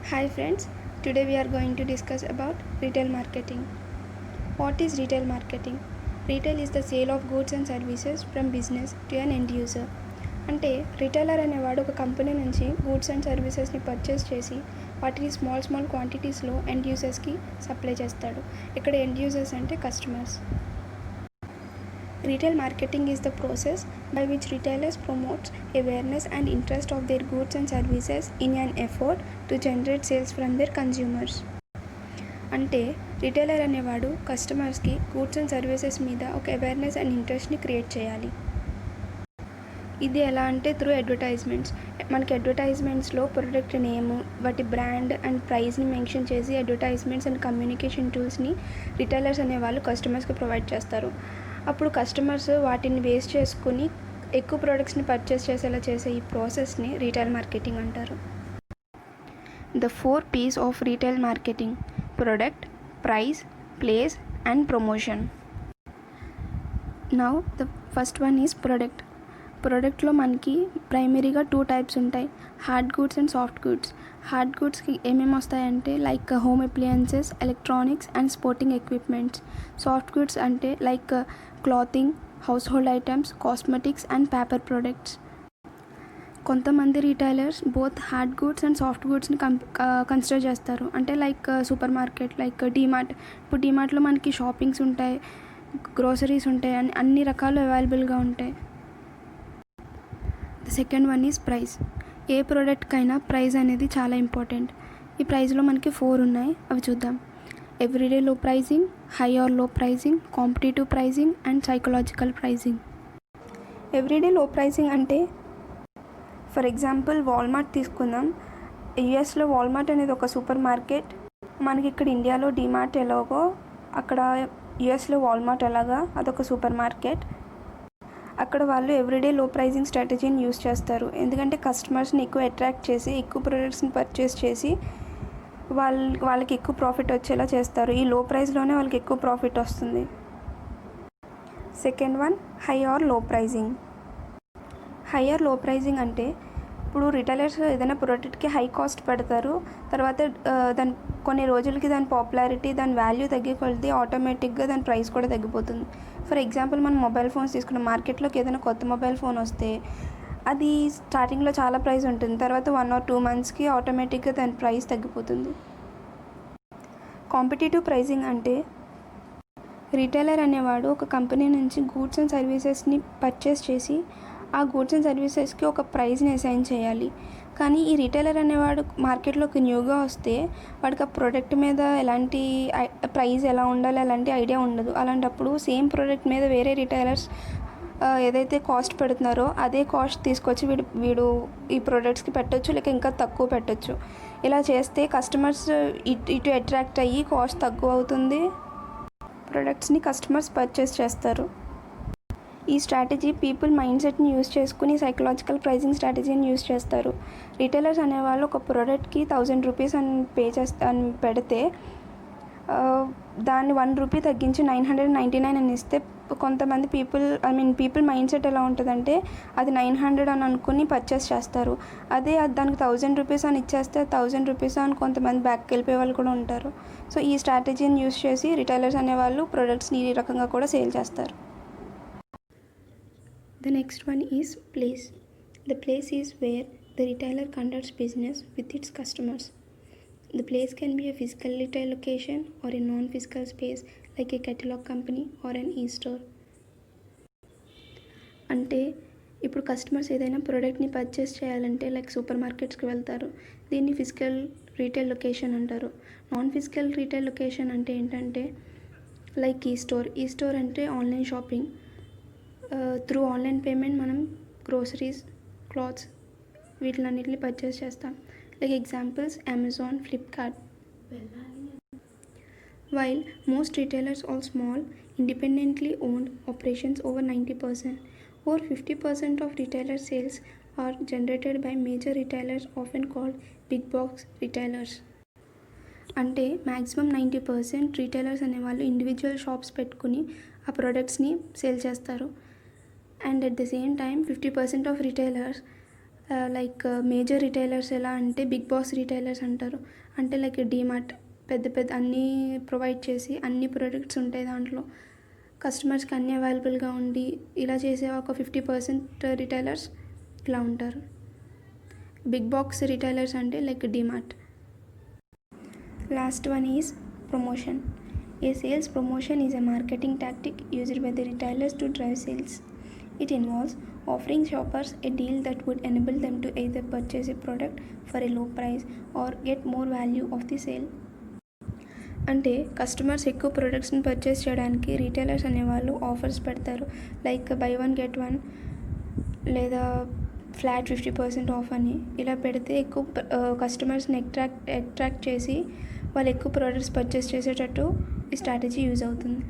Hi friends, today we are going to discuss about retail marketing. What is retail marketing? Retail is the sale of goods and services from business to an end user. అంటే retailer అనేవాడు ఒక company నుంచి goods and సర్వీసెస్ని purchase చేసి వాటిని small క్వాంటిటీస్లో end యూజర్స్కి supply చేస్తాడు. ఇక్కడ end users అంటే customers. Retail marketing is the process by which retailers promote awareness and interest of their goods and services in an effort to generate sales from their consumers. అంటే retailer అనేవాడు కస్టమర్స్కి goods and services మీద ఒక awareness and ఇంట్రెస్ట్ని create చేయాలి. ఇది ఎలా అంటే through advertisements. మనకి అడ్వర్టైజ్మెంట్స్లో ప్రొడక్ట్ నేమ్, వాటి బ్రాండ్ అండ్ ప్రైస్ని మెన్షన్ చేసి అడ్వర్టైజ్మెంట్స్ అండ్ కమ్యూనికేషన్ టూల్స్ని రిటైలర్స్ అనేవాళ్ళు కస్టమర్స్కి ప్రొవైడ్ చేస్తారు. అప్పుడు కస్టమర్స్ వాటిని బేస్ చేసుకుని ఎక్కువ ప్రోడక్ట్స్ని పర్చేస్ చేసేలా చేసే ఈ ప్రాసెస్ని రీటైల్ మార్కెటింగ్ అంటారు. The 4 P's of retail marketing: product, price, place and promotion. Now the first one is product. ప్రొడక్ట్లో మనకి ప్రైమరీగా 2 టైప్స్ ఉంటాయి: hard goods and soft goods. Hard గూడ్స్కి ఏమేమి వస్తాయంటే like home appliances, electronics and sporting equipments. Soft goods అంటే like clothing, household items, cosmetics and paper products. కొంతమంది retailers both hard goods and soft గూడ్స్ని consider చేస్తారు. అంటే like super market, like DMart. ఇప్పుడు డీమార్ట్లో మనకి షాపింగ్స్ ఉంటాయి, గ్రోసరీస్ ఉంటాయి, అన్ని రకాలు అవైలబుల్గా ఉంటాయి. The second one is price. ఏ ప్రోడక్ట్కైనా ప్రైస్ అనేది చాలా ఇంపార్టెంట్. ఈ ప్రైస్లో మనకి 4 ఉన్నాయి, అవి చూద్దాం. Everyday low pricing, high or low pricing, competitive pricing and psychological pricing. Everyday low pricing అంటే ఫర్ ఎగ్జాంపుల్ వాల్మార్ట్ తీసుకుందాం. యుఎస్లో వాల్మార్ట్ అనేది ఒక సూపర్ మార్కెట్. మనకి ఇక్కడ ఇండియాలో డీమార్ట్ ఎలాగో అక్కడ యుఎస్లో వాల్మార్ట్ ఎలాగా అదొక సూపర్ మార్కెట్. అక్కడ వాళ్ళు ఎవ్రీడే లో ప్రైజింగ్ స్ట్రాటజీని యూస్ చేస్తారు. ఎందుకంటే కస్టమర్స్ని ఎక్కువ అట్రాక్ట్ చేసి ఎక్కువ ప్రొడక్ట్స్ని పర్చేస్ చేసి వాళ్ళకి ఎక్కువ ప్రాఫిట్ వచ్చేలా చేస్తారు. ఈ లో ప్రైస్లోనే వాళ్ళకి ఎక్కువ ప్రాఫిట్ వస్తుంది. Second one high or low pricing. High or low pricing అంటే ఇప్పుడు రిటైలర్స్ ఏదైనా ప్రోడక్ట్కి హై కాస్ట్ పెడతారు. తర్వాత దాని కొన్ని రోజులకి దాని పాపులారిటీ, దాని వాల్యూ తగ్గే కొద్దీ ఆటోమేటిక్గా దాని ప్రైస్ కూడా తగ్గిపోతుంది. ఫర్ ఎగ్జాంపుల్ మనం మొబైల్ ఫోన్స్ తీసుకున్న మార్కెట్లోకి ఏదైనా కొత్త మొబైల్ ఫోన్ వస్తే అది స్టార్టింగ్లో చాలా ప్రైస్ ఉంటుంది. తర్వాత 1 or 2 monthsకి ఆటోమేటిక్గా దాని ప్రైస్ తగ్గిపోతుంది. కాంపిటేటివ్ ప్రైజింగ్ అంటే రిటైలర్ అనేవాడు ఒక కంపెనీ నుంచి గూడ్స్ అండ్ సర్వీసెస్ని పర్చేస్ చేసి ఆ గూడ్స్ అండ్ సర్వీసెస్కి ఒక ప్రైస్ని అసైన్ చేయాలి. కానీ ఈ రిటైలర్ అనేవాడు మార్కెట్లోకి న్యూగా వస్తే వాడికి ఆ ప్రోడక్ట్ మీద ఎలాంటి ప్రైస్ ఎలా ఉండాలి అలాంటి ఐడియా ఉండదు. అలాంటప్పుడు సేమ్ ప్రోడక్ట్ మీద వేరే రిటైలర్స్ ఏదైతే కాస్ట్ పెడుతున్నారో అదే కాస్ట్ తీసుకొచ్చి వీడు ఈ ప్రోడక్ట్స్కి పెట్టొచ్చు, లేక ఇంకా తక్కువ పెట్టొచ్చు. ఇలా చేస్తే కస్టమర్స్ ఇటు అట్రాక్ట్ అయ్యి కాస్ట్ తక్కువ అవుతుంది, ప్రోడక్ట్స్ని కస్టమర్స్ పర్చేస్ చేస్తారు. ఈ స్ట్రాటజీ పీపుల్ మైండ్ సెట్ని యూస్ చేసుకుని సైకలాజికల్ ప్రైజింగ్ స్ట్రాటజీని యూస్ చేస్తారు. రిటైలర్స్ అనేవాళ్ళు ఒక ప్రోడక్ట్కి 1000 రూపీస్ అని పెడితే దాన్ని 1 రూపీ తగ్గించి 999 అని ఇస్తే కొంతమంది పీపుల్ మైండ్ సెట్ ఎలా ఉంటుందంటే అది 900 అని అనుకుని పర్చేస్ చేస్తారు. అదే దానికి 1000 రూపీస్ అని ఇచ్చేస్తే 1000 రూపీస్ అని కొంతమంది బ్యాక్కి వెళ్ళిపోయే వాళ్ళు కూడా ఉంటారు. సో ఈ స్ట్రాటజీని యూస్ చేసి రిటైలర్స్ అనేవాళ్ళు ప్రొడక్ట్స్ని ఈ రకంగా కూడా సేల్ చేస్తారు. The next one is place. The place is where the retailer conducts business with its customers. The place can be a physical retail location or a non-physical space like a catalog company or an e-store. అంటే ఇప్పుడు customers ఏదైనా ప్రోడక్ట్ని purchase చేయాలంటే like super మార్కెట్స్కి వెళ్తారు. దీన్ని physical retail location అంటారు. Non physical retail location అంటే ఏంటంటే లైక్ ఈ స్టోర్ అంటే online shopping. Through online payment మనం గ్రోసరీస్, క్లాత్స్ వీటిలన్నిటిని పర్చేస్ చేస్తాం. Like examples Amazon, Flipkart. While most retailers are small, independently owned operations over 90%. Over 50% of retailer sales are generated by major retailers often called big box retailers. అంటే maximum 90% retailers అనేవాళ్ళు individual shops పెట్టుకుని ఆ ప్రోడక్ట్స్ని sale చేస్తారు. And at the same time 50% of retailers like major retailers ఎలా అంటే big boss retailers అంటారు. అంటే like DMart పెద్ద పెద్ద అన్నీ ప్రొవైడ్ చేసి అన్ని ప్రొడక్ట్స్ ఉంటాయి దాంట్లో. కస్టమర్స్కి అన్నీ అవైలబుల్గా ఉండి ఇలా చేసే ఒక 50% రిటైలర్స్ ఇలా ఉంటారు. బిగ్ బాక్స్ రిటైలర్స్ అంటే like DMart. Last one is promotion. A sales promotion is a marketing tactic used by the retailers to drive sales. It involves offering shoppers a deal that would enable them to either purchase a product for a low price or get more value of the sale. అంటే customers ఎక్కువ ప్రొడక్ట్స్ని purchase చేయడానికి retailers అనేవాళ్ళు offers పెడతారు. Like by one get one లేదా flat 50% of అని ఇలా పెడితే ఎక్కువ కస్టమర్స్ని అట్రాక్ట్ చేసి వాళ్ళు ఎక్కువ ప్రోడక్ట్స్ పర్చేస్ చేసేటట్టు ఈ స్ట్రాటజీ యూజ్ అవుతుంది.